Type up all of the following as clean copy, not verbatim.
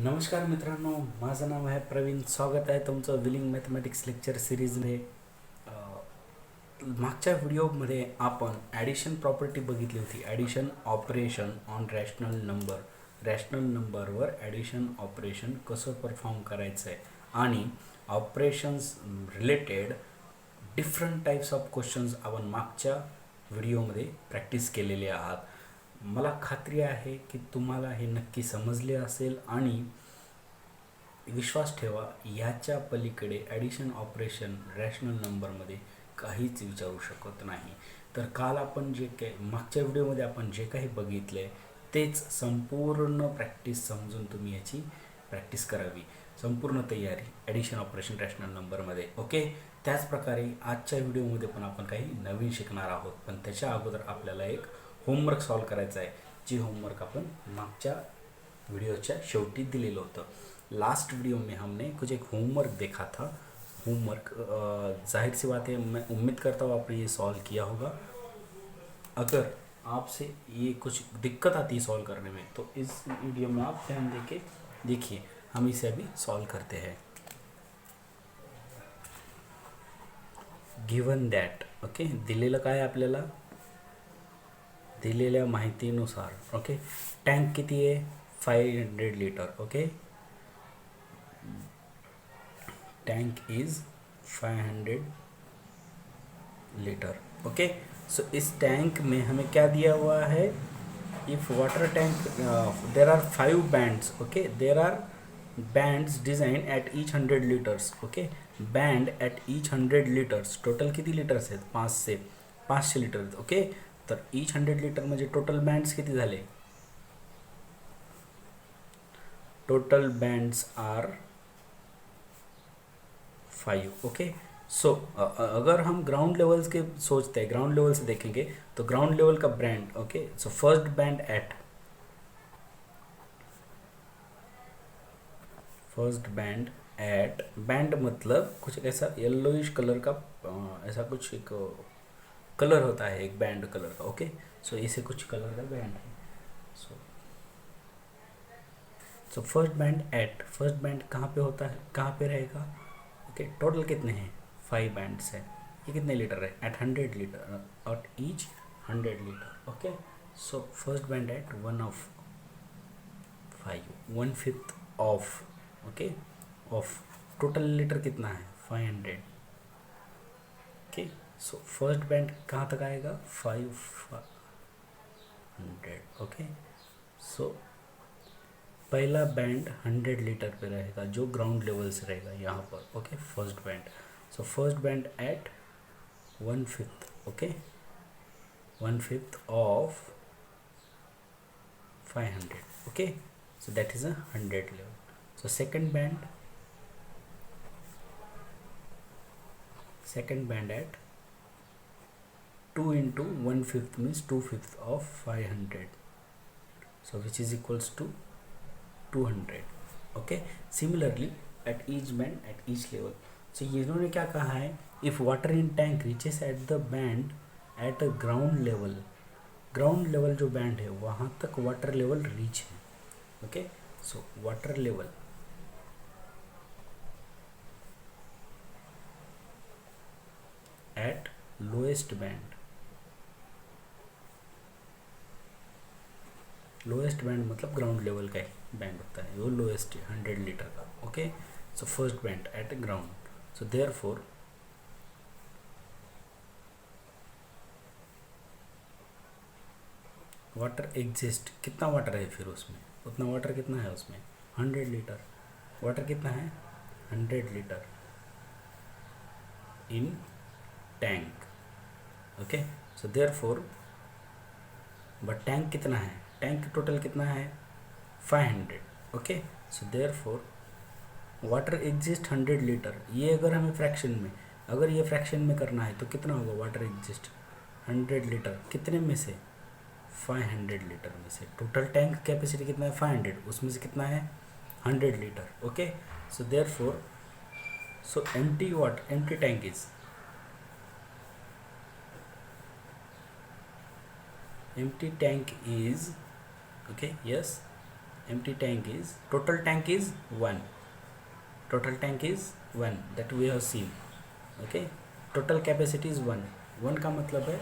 नमस्कार मित्रांनो, माझं नाव आहे प्रवीण. स्वागत आहे तुमचं विलिंग मॅथमॅटिक्स लेक्चर सिरीजमध्ये. मागच्या व्हिडिओमध्ये आपण ॲडिशन प्रॉपर्टी बघितली होती. ॲडिशन ऑपरेशन ऑन रॅशनल नंबरवर ॲडिशन ऑपरेशन कसं परफॉर्म करायचं आहे आणि operations related different types of questions आपण मागच्या व्हिडिओमध्ये प्रॅक्टिस केलेले आहात. मला खात्री आहे की तुम्हाला हे नक्की समजले असेल आणि विश्वास ठेवा, याच्या पलीकडे ॲडिशन ऑपरेशन रॅशनल नंबरमध्ये काहीच विचारू शकत नाही. तर काल आपण मागच्या व्हिडिओमध्ये आपण जे काही बघितले तेच संपूर्ण प्रॅक्टिस समजून तुम्ही याची प्रॅक्टिस करावी. संपूर्ण तयारी ॲडिशन ऑपरेशन रॅशनल नंबरमध्ये. ओके, त्याचप्रकारे आजच्या व्हिडिओमध्ये पण आपण काही नवीन शिकणार आहोत. पण त्याच्या अगोदर आपल्याला एक होमवर्क सॉल्व करायचा आहे, जी होमवर्क आपण मागच्या वीडियोच्या शेवटी दिलेलं होतं. लास्ट वीडियो में हमने कुछ एक होमवर्क देखा था. होमवर्क जाहिर सी बात है, मैं उम्मीद करता हूँ आपने ये सॉल्व किया होगा. अगर आपसे ये कुछ दिक्कत आती है सॉल्व करने में तो इस वीडियो में आप ध्यान देके देखिए. हम इसे अभी सॉल्व करते हैं. गिवन दॅट, ओके, दिलेलं काय आपल्याला, दिलेल्या माहितीनुसार, ओके, टँक किती आहे 500 litre. Okay, tank is 500 litre. Okay, so इस टैंक में हमें क्या दिया हुआ है, if water tank there are 5 bands. Okay, there are bands design at each 100 litres. Okay, band at each 100 litres. Total किती लिटर्स आहेत, 500 लिटर. ओके, तर ईच 100 लिटर म्हणजे टोटल बँड्स किती झाले, total bands are 5. Okay, so अगर हम ground levels के सोचते हैं, ग्राउंड लेवल से देखेंगे तो ग्राउंड लेवल का band. Okay, so first band at band मतलब कुछ ऐसा येलोइश कलर का, ऐसा कुछ एक कलर होता है, एक बैंड कलर का. ओके, सो इसे कुछ कलर का बैंड है. सो फर्स्ट बैंड कहाँ पे होता है, कहाँ पे रहेगा. ओके, टोटल कितने हैं, 5 बैंड्स हैं. ये कितने लीटर है, एट 100 लीटर, और each 100 litre. Okay, so first band at 1 of 5, 1/5 of. Okay, of total litre कितना है 500. ओके, सो फर्स्ट बैंड कहाँ तक आएगा, 500. ओके, सो पहला बैंड 100 लीटर पे रहेगा, जो ग्राउंड लेवल से रहेगा यहाँ पर. Okay, first band. So first band at 1/5. Okay, 1/5 of 500. Okay, so that is a 100 level. So second band at 2 into 1/5 means 2/5 of 500, so which is equals to 200. Okay, similarly at each band at each level. So इन्होंने क्या कहा है, if water in tank reaches at the band at ground level जो band है वहाँ तक water level reach है. Okay, so water level at lowest band मतलब ग्राउंड लेवल का ही बैंड होता है, वो लोएस्ट 100 लीटर का. Okay, so first band at ground. So therefore water exist, कितना वाटर है फिर उसमें, उतना वाटर कितना है उसमें, 100 लीटर. वाटर कितना है, 100 litre in tank. Okay, so therefore but tank कितना है, टैंक टोटल कितना है 500. ओके, सो देयरफॉर वाटर एग्जिस्ट 100 लीटर. ये अगर हमें फ्रैक्शन में करना है तो कितना होगा, वाटर एग्जिस्ट 100 लीटर कितने में से, 500 लीटर में से. टोटल टैंक कैपेसिटी कितना है 500, उसमें से कितना है 100 litre. Okay, so therefore so empty tank is empty tank is, okay, yes, empty tank is, total tank is 1, total tank is 1 that we have seen. Okay, total capacity is 1. 1 का मतलब है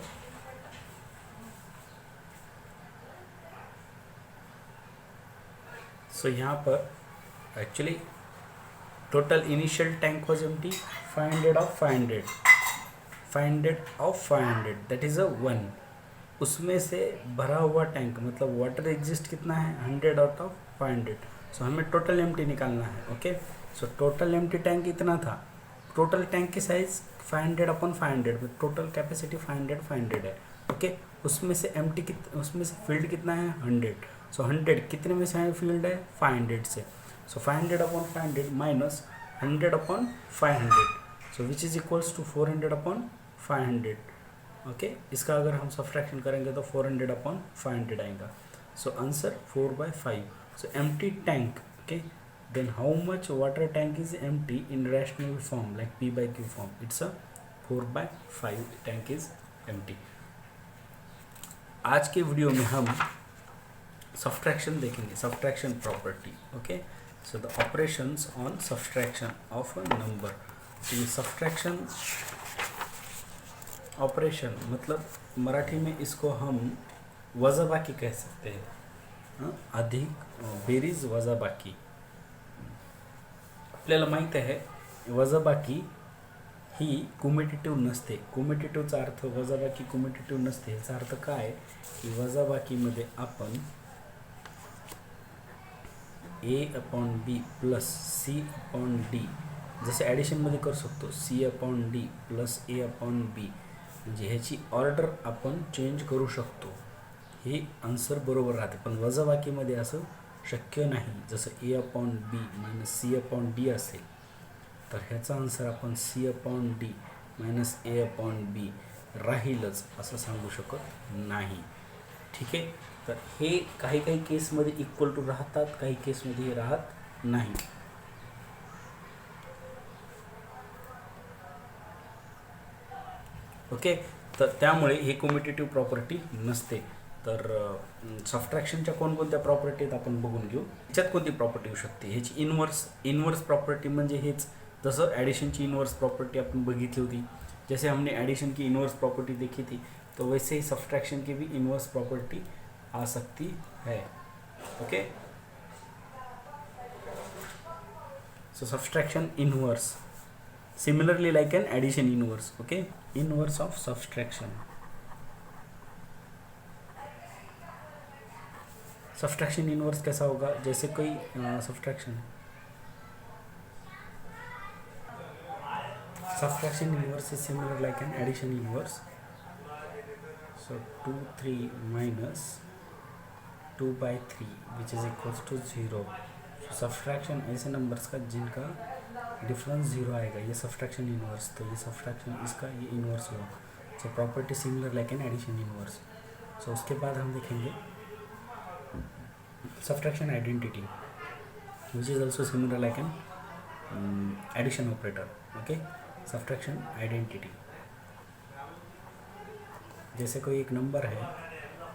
so यहाँ पर actually total initial tank was empty, 500 of 500, 500 of 500 that is a 1. उसमें से भरा हुआ tank मतलब वाटर एग्जिस्ट कितना है 100 आउट ऑफ 500. सो हमें टोटल एम्प्टी निकालना है. Okay, so total empty tank इतना था. टोटल टैंक की साइज 500 अपॉन 500, टोटल कैपेसिटी 500 है. ओके, उसमें से एम्प्टी उसमें से फील्ड कितना है 100. सो 100 कितने में से फील्ड है 500 से. So 500 upon 500 minus 100 upon 500, so which is equals to 400 upon 500. Okay, इसका अगर हम सब्ट्रैक्शन करेंगे तो 400 अपॉन 500 आएगा. So answer 4/5. So empty tank. Okay, then how much water tank is empty in rational form like P/Q form? It's a 4/5 tank is empty. आज के video में हम सब्ट्रैक्शन देखेंगे, subtraction property. Okay, so the operations on subtraction of a number. ये subtraction operation मतलब मराठी में इसको हम वजाबाकी कह सकते हैं. अधिक बेरीज वजाबाकी. आपल्याला माहीत आहे वजाबाकी ही कुमेटिटिव्ह नसते. कुमेटिटिव्हचा अर्थ वजाबाकी कुमेटिटिव्ह नसते. याचा अर्थ काय की वजाबाकीमध्ये आपण A/B प्लस C/D जसे ॲडिशनमध्ये करू शकतो. C/D प्लस A/B म्हणजे ह्याची ऑर्डर आपण चेंज करू शकतो. हे आन्सर बरोबर राहते. पण वजाबाकीमध्ये असं शक्य नाही. जसं A/B मायनस C/D असेल तर ह्याचा आन्सर आपण C/D मायनस A/B राहीलच असं सांगू शकत नाही. ठीक आहे, तर हे काही काही केसमध्ये इक्वल टू राहतात, काही केसमध्ये राहत नाही. ओके, तर त्यामुळे हे कम्युटेटिव्ह प्रॉपर्टी नसते. तर सबट्रॅक्शनच्या कोणकोणत्या प्रॉपर्टी आहेत आपण बघून घेऊ. ह्याच्यात कोणती प्रॉपर्टी येऊ शकते. ह्याची इन्वर्स प्रॉपर्टी म्हणजे हेच जसं ॲडिशनची इन्वर्स प्रॉपर्टी आपण बघितली होती. जैसे हमने एडिशन की इन्वर्स प्रॉपर्टी देखी थी तो वैसे ही सब्ट्रैक्शन की भी इन्वर्स प्रॉपर्टी आ सकती है. Okay, so subtraction inverse similarly like an addition inverse. Okay, inverse of subtraction. Subtraction inverse कैसा होगा. जैसे कोई subtraction inverse is similar like an addition inverse. So 2/3 minus 2/3 which is equals to 0. Subtraction ऐसे numbers का जिनका difference 0 आएगा, ये subtraction inverse. तो ये सब्ट्रैक्शन इसका ये इन्वर्स हुआ. So property similar like an addition inverse. So उसके बाद हम देखेंगे subtraction identity which is also similar like an addition operator. Okay, subtraction identity जैसे कोई एक नंबर है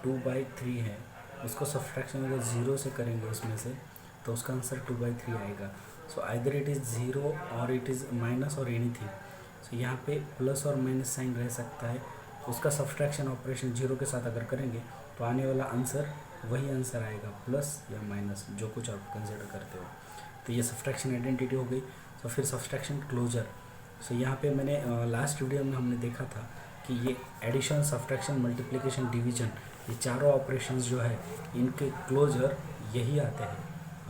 2/3 है, उसको सब्ट्रैक्शन अगर 0 से करेंगे उसमें से तो उसका आंसर 2/3 आएगा. सो आइदर इट इज़ 0 और इट इज़ माइनस और एनीथिंग. सो यहाँ पे प्लस और माइनस साइन रह सकता है. उसका सब्ट्रैक्शन ऑपरेशन 0 के साथ अगर करेंगे तो आने वाला आंसर वही आंसर आएगा, प्लस या माइनस जो कुछ आप कंसिडर करते हो. तो ये सब्ट्रैक्शन आइडेंटिटी हो गई. तो फिर सब्ट्रैक्शन क्लोजर. सो यहाँ पे मैंने लास्ट वीडियो में हमने देखा था कि ये एडिशन, सब्ट्रैक्शन, मल्टीप्लिकेशन, डिवीजन, ये चारों ऑपरेशंस जो है इनके क्लोजर यही आते हैं.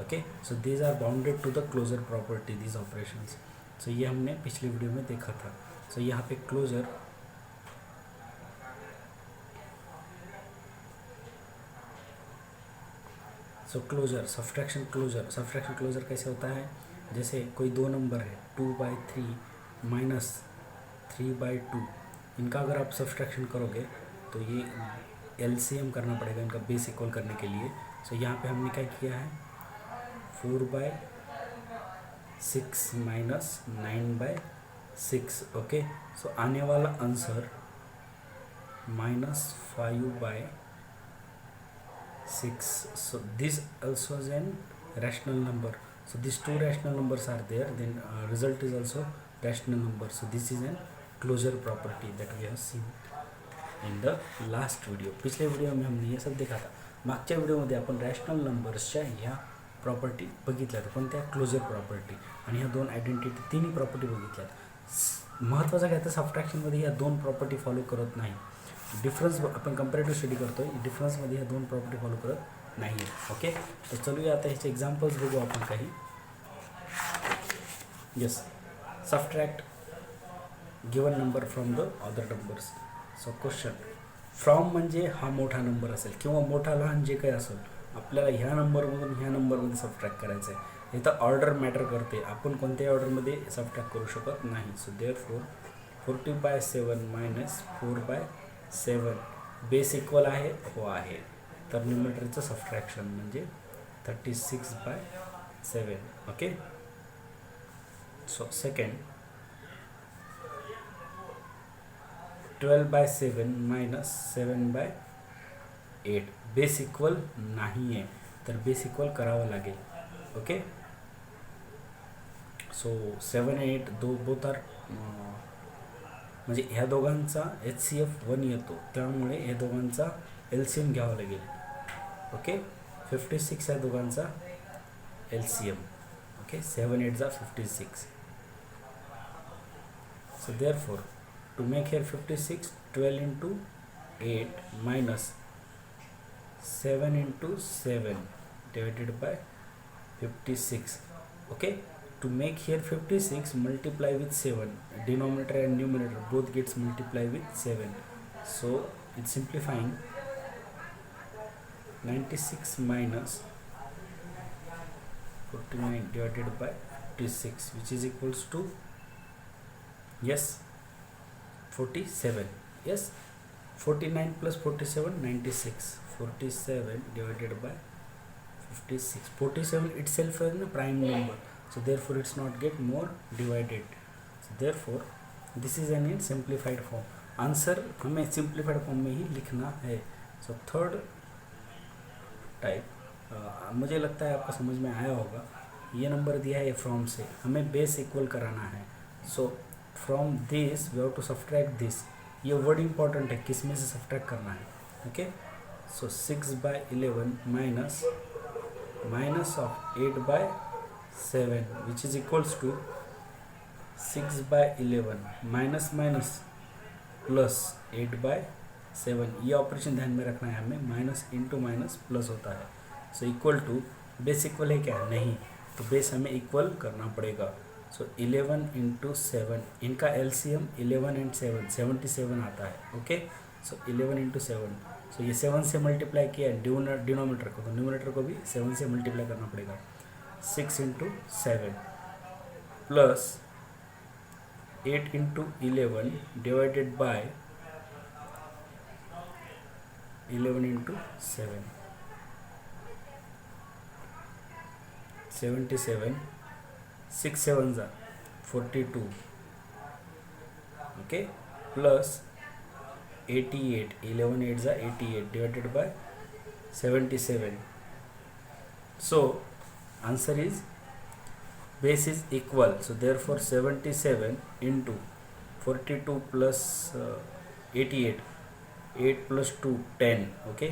Okay, so these are bounded to the closure property these operations. So ये हमने पिछली वीडियो में देखा था. सो यहाँ पे क्लोजर सब्ट्रैक्शन क्लोजर कैसे होता है. जैसे कोई दो नंबर है 2/3 माइनस 3/2, इनका अगर आप सब्ट्रैक्शन करोगे तो ये एलसीएम करना पड़ेगा इनका बेस इक्वल करने के लिए. सो यहाँ पे हमने क्या किया है 4/6 माइनस 9/6. ओके, सो आने वाला answer -5/6 6. So this also is an rational number. So these two rational numbers are there, then result is also rational number. So this is an closure property that we have seen in the last video. पिछले video में हमने ये सब देखा था. मागच्या व्हिडिओमध्ये आपण रॅशनल नंबर्सच्या ह्या प्रॉपर्टी बघितल्या होत्या, कोणत्या क्लोजर प्रॉपर्टी आणि ह्या दोन आयडेंटिटी तिन्ही प्रॉपर्टी बघितल्यात. महत्त्वाचं काय तर सबट्रॅक्शनमध्ये ह्या दोन प्रॉपर्टी फॉलो करत नाही. डिफरन्स आपण कंपॅरेटिव्ह स्टडी करतोय, डिफरन्समध्ये ह्या दोन प्रॉपर्टी फॉलो करत नाही आहेत. ओके, तर चलूया आता ह्याचे एक्झाम्पल्स बघू आपण काही. Yes, subtract given number from the other numbers. So question, from म्हणजे हा मोठा नंबर असेल किंवा मोठा लहान जे काही असेल, आपल्याला ह्या नंबरमधून ह्या नंबरमध्ये सबट्रॅक्ट करायचं आहे. इथं ऑर्डर मॅटर करते, आपण कोणत्याही ऑर्डरमध्ये सबट्रॅक्ट करू शकत नाही. सो देअरफॉर 40/7 मायनस 4/7 बेस इक्वल आहे, हो आहे. तर न्यूमरेटरचं सबट्रॅक्शन म्हणजे 36/7. Okay, so second 12/7 minus 7/8 base equal नाही आहे, तर बेस इक्वल करावं लागेल. ओके, सो 7 8 बोथ आर म्हणजे ह्या दोघांचा HCF 1 येतो, त्यामुळे ह्या दोघांचा LCM घ्यावा लागेल. ओके, 56 ह्या दोघांचा LCM. ओके, 7 8 जा 56. सो therefore to make here 56, 12 into 8 minus 7 into 7 divided by 56. Okay, to make here 56, multiply with 7. Denominator and numerator both gets multiplied with 7. So it's simplifying. 96 minus 49 divided by 56, which is equals to, yes, 47. Yes, 49 plus 47 96. 47 divided by 56. 47 itself is a prime number, so therefore it's not get more divided. So therefore this is an in simplified form. Answer हमें simplified form में ही लिखना है. So third type, मुझे लगता है आपको समझ में आया होगा. ये नंबर दिया है फ्रॉम से, हमें बेस इक्वल कराना है. So from this we have to subtract this. ये वर्ड इंपॉर्टेंट है, किस में से सब्ट्रैक्ट करना है. Okay, so 6/11 minus of 8/7 which is equals to 6/11 minus minus plus 8/7. ये ऑपरेशन ध्यान में रखना है हमें, माइनस इंटू माइनस प्लस होता है. So equal to, base equal है क्या, नहीं, तो बेस हमें इक्वल करना पड़ेगा. सो 11 इंटू 7, इनका LCM 11 एंड 7 77 आता है. ओके, सो 11 इंटू 7, सो ये 7 से मल्टीप्लाई किया है डिनोमिनेटर को, तो न्यूमरेटर को भी 7 से मल्टीप्लाई करना पड़ेगा. 6 into 7 plus 8 into 11 divided by 11 into 7, 77. 6 7s are 42. Okay, plus 88. 11 8s are 88 divided by 77. So answer is base is equal. So therefore 77 into 42 plus 88. 8 plus 2 10. Okay,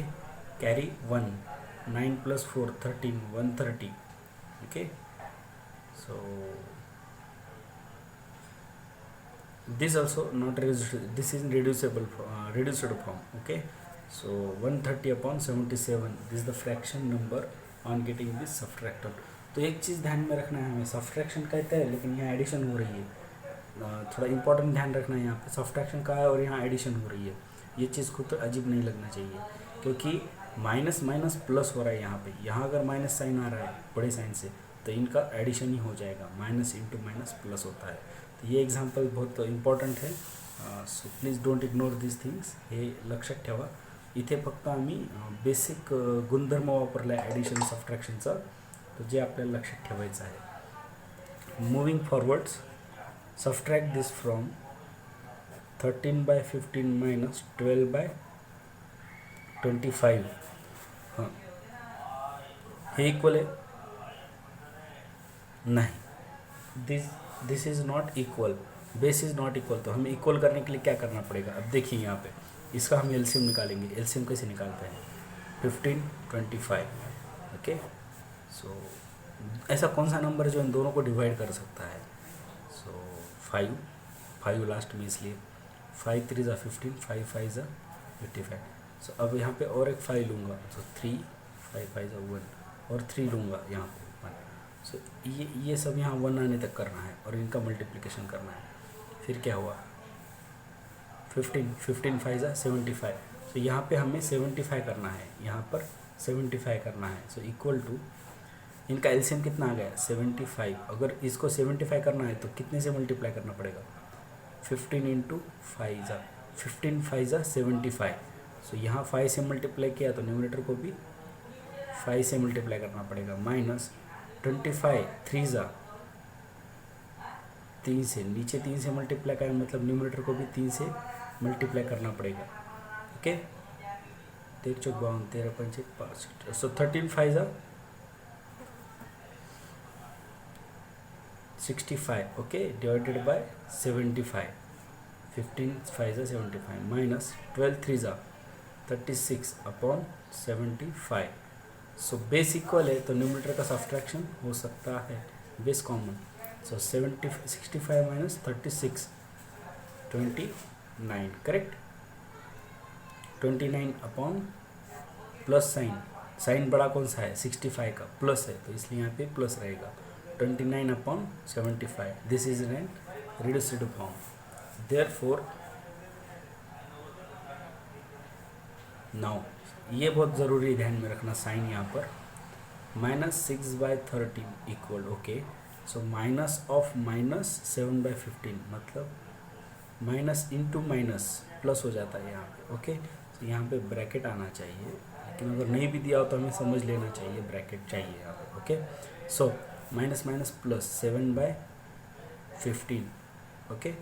carry 1. 9 plus 4 13. 130. Okay. So this also not reduced, this is reducible, reduced form. Okay, so 130/77, this is the fraction number on getting this subtracted. तो एक चीज़ ध्यान में रखना है हमें, subtraction कहते हैं लेकिन यहाँ एडिशन हो रही है. थोड़ा इंपॉर्टेंट ध्यान रखना है यहाँ पे, सब्ट्रैक्शन का है और यहाँ एडिशन हो रही है. ये चीज़ को तो अजीब नहीं लगना चाहिए, क्योंकि माइनस माइनस प्लस हो रहा है यहाँ पे. यहाँ अगर माइनस साइन आ रहा है बड़े साइन से, तो इनका एडिशन ही हो जाएगा, माइनस इंटू माइनस प्लस होता है. तो ये एक्झाम्पल बहुत इम्पॉर्टंट है. So please don't ignore this things, हे लक्षात ठेवा. इथे फक्त आम्ही बेसिक गुणधर्म वापरला आहे ॲडिशन सबट्रॅक्शनचा, तर जे आपल्याला लक्षात ठेवायचं आहे. Moving forwards, subtract this from 13/15 minus 12/25. हां, हे इक्वल है नहीं, this is not equal, base is not equal. तो हमें इक्वल करने के लिए क्या करना पड़ेगा? अब देखिए यहाँ पे इसका हम एलसीएम निकालेंगे। एलसीएम कैसे निकालते हैं? 15 25। ओके, सो ऐसा कौन सा नंबर है जो इन दोनों को डिवाइड कर सकता है? सो 5 लास्ट में, इसलिए 5 3 ज़ा 15, 5 5 ज़ा 55। सो अब यहाँ पे और एक 5 लूँगा, तो 3 5 5 ज़ा 1 और 3 लूँगा यहाँ पे 1। सो ये सब यहाँ 1 आने तक करना है और इनका मल्टीप्लिकेशन करना है। फिर क्या हुआ? 15 15 5 ज़ा 75। सो यहाँ पे हमें 75 करना है, यहाँ पर 75 करना है। सो इक्वल टू, इनका एलसीएम कितना आ गया? 75। अगर इसको 75 करना है तो कितने से मल्टीप्लाई करना पड़ेगा? 15 इंटू 5 ज़ा 15 5 ज़ा 75। सो यहाँ 5 से मल्टीप्लाई किया तो न्यूमरेटर को भी 5 से मल्टीप्लाई करना पड़ेगा, माइनस 25 3 ज़ा 3 से, नीचे 3 से मल्टीप्लाई करें मतलब न्यूमरेटर को भी 3 से मल्टीप्लाई करना पड़ेगा। ओके, 13 चौक 52, 13 पंचे 65। सो 13 5 ज़ा 65, ओके, डिवाइडेड बाय 75। 15 5 ज़ा 75 माइनस 12 3 ज़ा 36 अपॉन 75। सो बेस इक्वल है तो न्यूमरेटर का सब्ट्रैक्शन हो सकता है, बेस कॉमन। सो 65 minus 36 29, correct. 29 upon plus sign बड़ा कौन सा है? 65 का प्लस है, तो इसलिए यहाँ पे प्लस रहेगा। 29 upon 75, this is an reduced form. Therefore now ये बहुत ज़रूरी ध्यान में रखना, साइन यहाँ पर -6/13 equal, okay. So minus of -7/15 मतलब माइनस इंटू माइनस प्लस हो जाता है यहाँ पे, ओके। तो यहाँ पे ब्रैकेट आना चाहिए, लेकिन अगर नहीं भी दिया हो तो हमें समझ लेना चाहिए ब्रैकेट चाहिए यहाँ पे, okay. So minus minus plus 7/15, okay.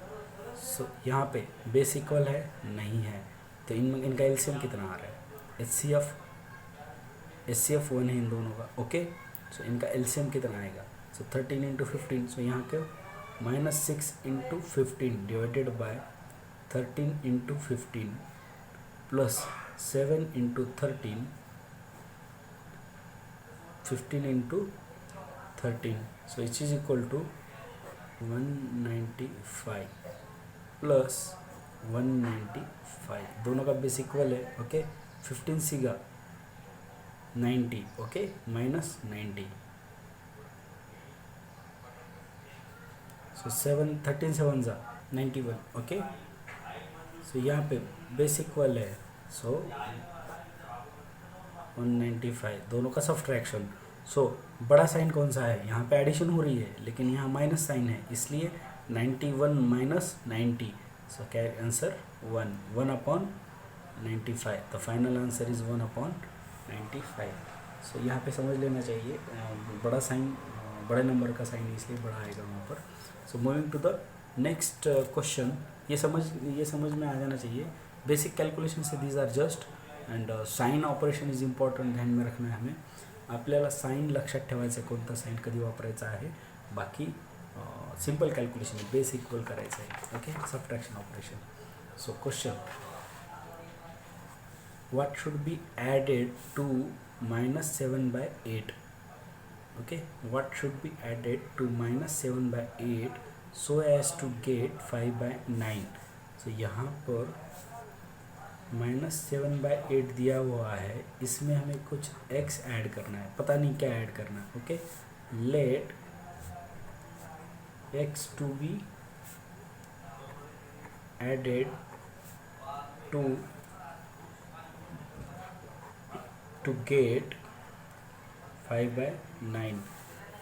So यहाँ पे बेस इक्वल है नहीं है, तो इनका एलसीएम कितना आ रहा है? एचसीएफ 1 है इन दोनों का, ओके। सो इनका एलसीएम कितना आएगा? सो 13 इंटू 15। सो यहाँ के -6 into 15 divided by 13 into 15 plus 7 into 13 15 into 13। So it is equal to 195 plus 195, दोनों का बेस इक्वल है, ओके। 15 सीगा 90, ओके, माइनस 90। सो 13 7 ज़ा 91, ओके। सो यहाँ पे बेस इक्वल है, सो 195, दोनों का सब्ट्रैक्शन। सो बड़ा साइन कौन सा है? यहाँ पे एडिशन हो रही है लेकिन यहाँ माइनस साइन है, इसलिए 91 माइनस 90। सो क्या answer? 1 upon 95। The final answer is 1 upon 95। सो यहाँ पे समझ लेना चाहिए, बड़ा साइन बड़े नंबर का साइन इसलिए बड़ा आएगा वहाँ पर। So moving to the next question, ये समझ में आ जाना चाहिए। बेसिक कैलकुलेशन से these are just, and sign operation is important, ध्यान में रखणं आहे हमें। आपल्याला साइन लक्षात ठेवायचं आहे, कोणता साइन कधी वापरायचा आहे, बाकी सिंपल कॅल्क्युलेशन आहे, बेस इक्वल करायचं आहे, okay, subtraction operation. So question, what should be added to -7/8? Okay, what should be added to -7/8 so as to get 5/9? so यहाँ पर -7/8 दिया हुआ है, इसमें हमें कुछ x ऐड करना है, पता नहीं क्या ऐड करना है, okay. Let x to be added to get 5/9.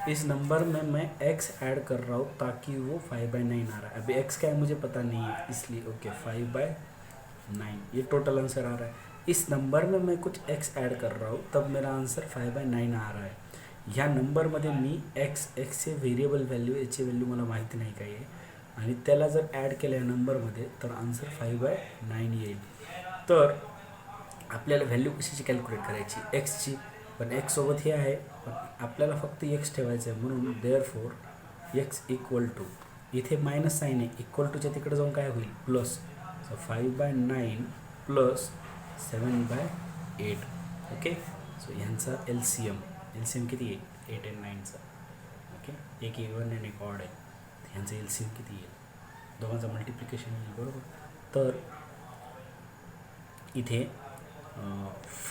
इस नंबर में मैं x ऐड कर रहा हूँ ताकि वो 5/9 आ रहा है। अभी x क्या है मुझे पता नहीं है, इसलिए ओके 5/9 ये टोटल आंसर आ रहा है। इस नंबर में मैं कुछ x ऐड कर रहा हूँ तब मेरा आंसर 5/9 आ रहा है. ह्या नंबरमध्ये मी एक्सचे व्हेरिएबल व्हॅल्यू, याची व्हॅल्यू मला माहिती नाही काय आहे, आणि त्याला जर ॲड केलं या नंबरमध्ये तर आन्सर 5/9 येईल. तर आपल्याला व्हॅल्यू कशाची कॅल्क्युलेट करायची? एक्सची. पण एक्स सोबत हे आहे, पण आपल्याला फक्त एक्स ठेवायचं आहे, म्हणून देअरफॉर एक्स इक्वल टू, इथे मायनस साईन आहे, इक्वल टूच्या तिकडे जाऊन काय होईल प्लस. सो 5/9 प्लस 7/8. ओके. सो ह्यांचा एल सी एम किती आहे 8 and 9चा. ओके. एक इव्हन आणि एक ऑड आहे, ह्यांचं एल सी एम किती येईल, दोघांचं मल्टिप्लिकेशन येईल बरोबर. तर इथे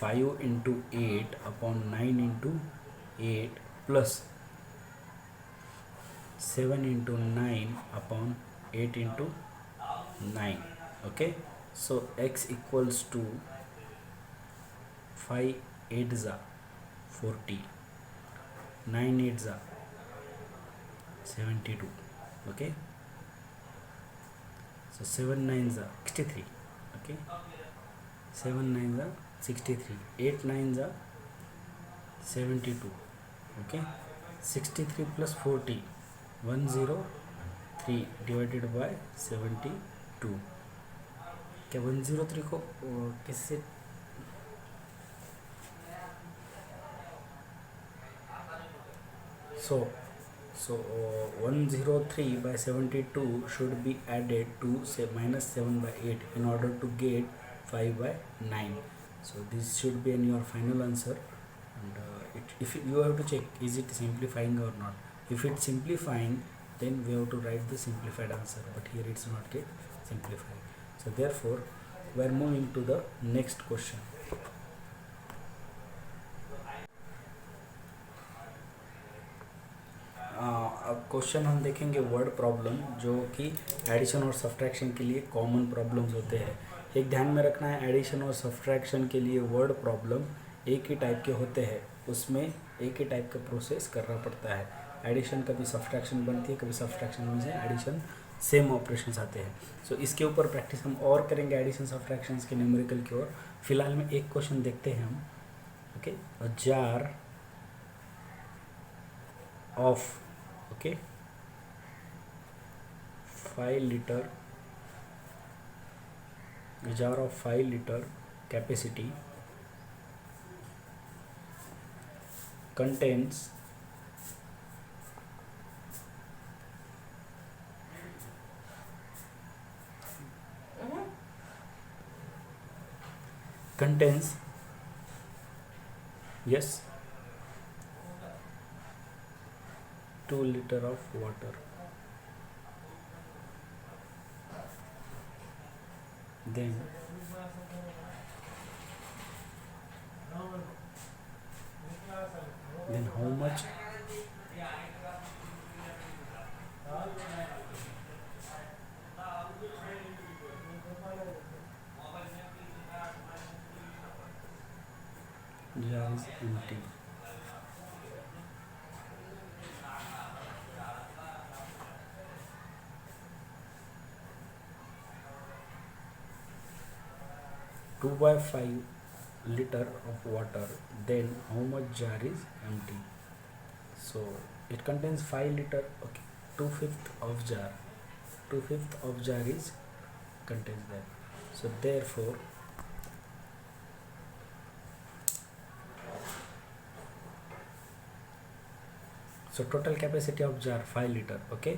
5 × 8 upon 9 × 8 plus 7 × 9 upon 8 × 9. Okay. So x equals to 5 8 जा 40, 9 8 जा 72. ओके. सो 7 9 जा 63. ओके. 7 9 जा 63, 8 9 जा 72. ओके. 63 plus 40 103 divided by 72. क्या 103 को किससे so 103 by 72 should be added to say minus 7/8 in order to get 5/9. So this should be in your final answer, and if you have to check is it simplifying or not. If it's simplifying, then we have to write the simplified answer, but here it's not get simplified. So therefore we are moving to the next question. Question हम देखेंगे word problem, जो कि addition और subtraction के लिए common problems होते हैं. एक ध्यान में रखना है, एडिशन और सब्ट्रैक्शन के लिए वर्ड प्रॉब्लम एक ही टाइप के होते हैं, उसमें एक ही टाइप का प्रोसेस करना पड़ता है. एडिशन कभी सब्ट्रैक्शन बनती है, कभी सब्ट्रैक्शन में से एडिशन, सेम ऑपरेशंस आते हैं. सो इसके ऊपर प्रैक्टिस हम और करेंगे, एडिशन सब्ट्रैक्शंस के न्यूमेरिकल की ओर. फिलहाल में एक क्वेश्चन देखते हैं हम. Okay. A jar of 5 liter, a jar of 5 liter capacity contains yes 2 liter of water. Then how much jar is empty. Two by 5 liter of water, then how much jar is empty. So it contains 5 liter. Okay, 2/5 of jar, 2/5 of jar is contains that. So therefore total capacity of jar 5 liter. Okay,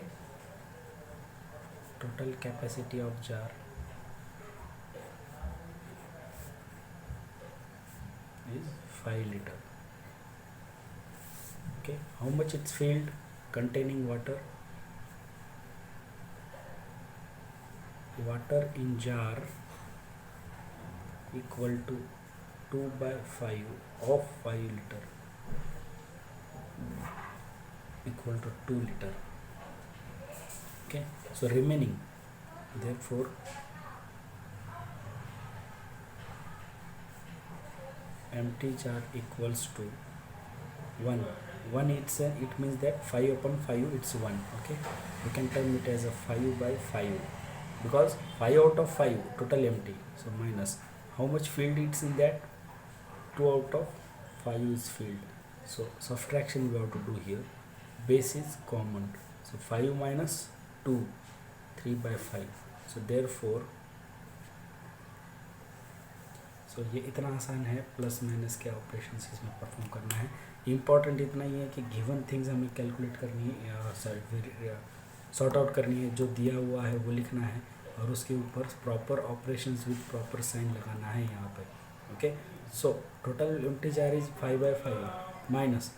total capacity of jar is 5 liter. Okay, how much it's filled containing water in jar equal to 2 by 5 of 5 liter equal to 2 liter. Okay, so remaining, therefore empty jar equals to 1. It means that 5 upon 5 it's 1. Okay, you can term it as a 5 by 5, because 5 out of 5 total empty, so minus how much filled it's in that, 2 out of 5 is filled. So subtraction we have to do here, base is common, so 5 minus 2, 3 by 5. So therefore सो ये इतना आसान है, plus minus के operation इसमें perform करना है। Important इतना ही है कि गिवन थिंग्स हमें कैलकुलेट करनी है, सॉर्ट आउट करनी है, जो दिया हुआ है वो लिखना है और उसके ऊपर proper operations with proper sign लगाना है यहाँ पे। Okay, so total integer is 5/5 minus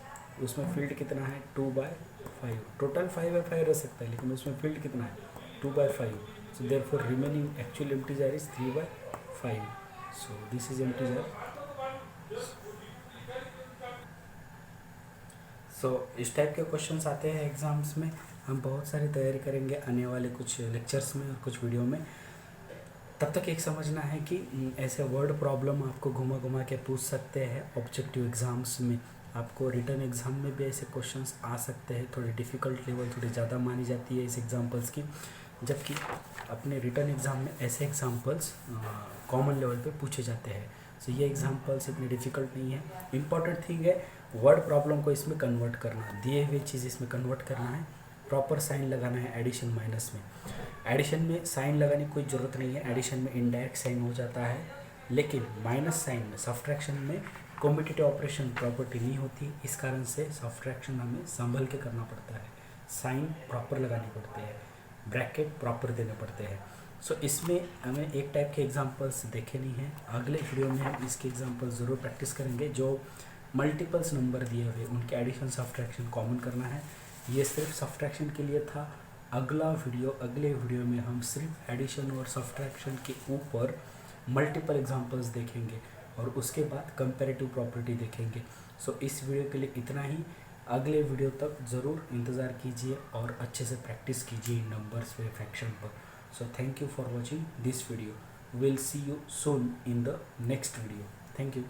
उसमें फील्ड कितना है 2/5। टोटल 5/5 रह सकता है लेकिन उसमें फील्ड कितना है 2/5। So therefore remaining actual integer is 3/5। So this is integer. So इस टाइप के क्वेश्चंस आते हैं एग्जाम्स में। हम बहुत सारी तैयारी करेंगे आने वाले कुछ लेक्चर्स में और कुछ वीडियो में। तब तक एक समझना है कि ऐसे वर्ड प्रॉब्लम आपको घुमा घुमा के पूछ सकते हैं ऑब्जेक्टिव एग्जाम्स में। आपको रिटर्न एग्जाम में भी ऐसे क्वेश्चंस आ सकते हैं। थोड़ी डिफ़िकल्ट लेवल थोड़ी ज़्यादा मानी जाती है इस एग्जाम्पल्स की, जबकि अपने रिटर्न एग्ज़ाम में ऐसे एग्जाम्पल्स कॉमन लेवल पे पूछे जाते हैं। सो ये एग्जाम्पल्स इतनी डिफ़िकल्ट नहीं है। इम्पॉर्टेंट थिंग है वर्ड प्रॉब्लम को इसमें कन्वर्ट करना, दिए हुए चीज़ इसमें कन्वर्ट करना है, प्रॉपर साइन लगाना है एडिशन माइनस में। एडिशन में साइन लगाने की कोई ज़रूरत नहीं है, एडिशन में इनडायरेक्ट साइन हो जाता है, लेकिन माइनस साइन में सब्ट्रैक्शन में कॉम्पिटिटिव ऑपरेशन प्रॉपर्टी नहीं होती। इस कारण से सब्ट्रैक्शन हमें संभल के करना पड़ता है, साइन प्रॉपर लगाने पड़ते हैं, ब्रैकेट प्रॉपर देने पड़ते हैं। सो इसमें हमें एक टाइप के एग्जांपल्स देखे नहीं हैं। अगले वीडियो में हम इसके एग्जांपल ज़रूर प्रैक्टिस करेंगे। जो मल्टीपल्स नंबर दिए हुए उनके एडिशन सब्ट्रैक्शन कॉमन करना है। ये सिर्फ सब्ट्रैक्शन के लिए था। अगले वीडियो में हम सिर्फ एडिशन और सब्ट्रैक्शन के ऊपर मल्टीपल एग्जांपल्स देखेंगे और उसके बाद कंपैरेटिव प्रॉपर्टी देखेंगे। सो इस वीडियो के लिए इतना ही। अगले वीडियो तक ज़रूर इंतज़ार कीजिए और अच्छे से प्रैक्टिस कीजिए नंबर्स पे, फ्रैक्शन पर। So thank you for watching this video. Will see you soon in the next video. Thank you.